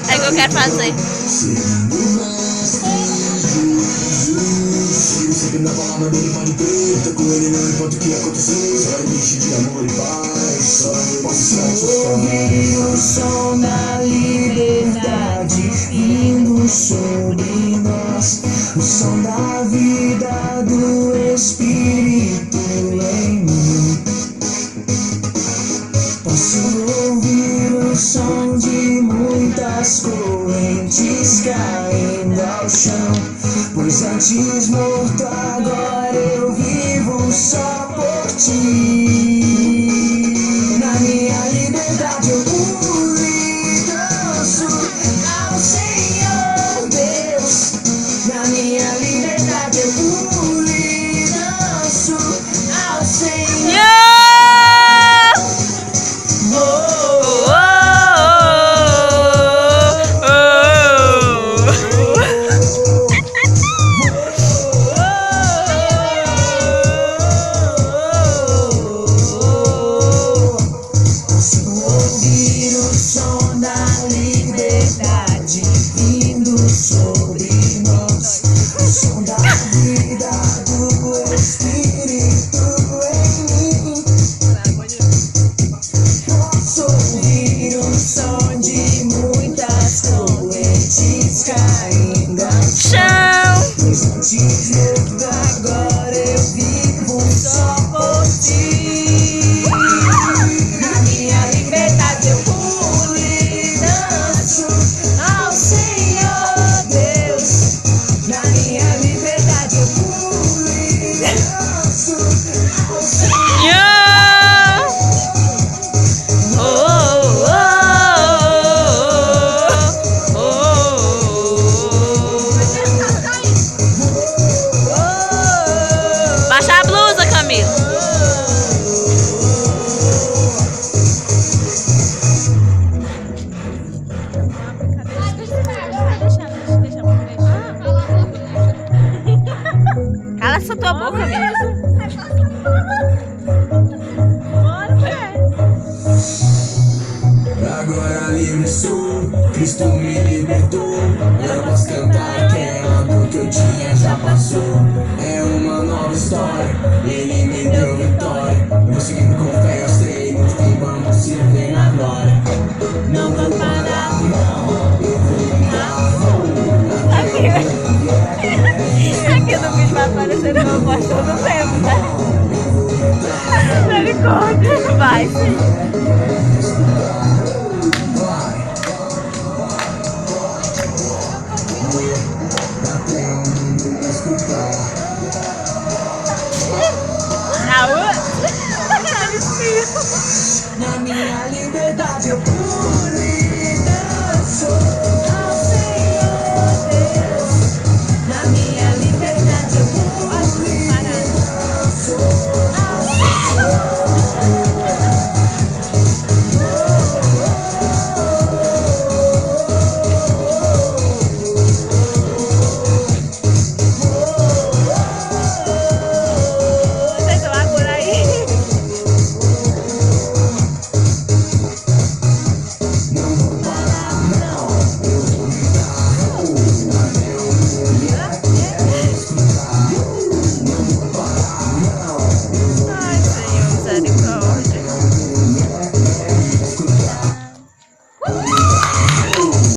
É que eu quero fazer. Na palavra dele pode crer, tá com ele não importa o que acontecer, só existe de amor e paz, só eu posso ouvir o som da liberdade vindo sobre nós, o som da vida do Espírito em mim. Posso ouvir o som de muitas correntes caindo ao chão, pois antes morto agora eu vivo só por ti. Na minha liberdade eu pulo e danço ao Senhor Deus. Na minha liberdade eu pulo e danço ao Senhor. Agora eu vivo só por ti. Na minha liberdade eu pulo e danço ao Senhor Deus. Na minha liberdade eu pulo e danço ao Senhor. Baixa a blusa, Camila. Cala essa tua boca, Camila. Agora livre sou, Cristo me libertou. Eu posso cantar aquela dor que eu tinha já passou. É uma nova história, Ele me deu vitória. Eu vou seguindo com fé os treinos e vamos se ver na glória. Não vou parar, não, eu vou ligar. Aqui no vídeo vai aparecer meu voz todo tempo, né? Misericórdia. Vai, sim. Na minha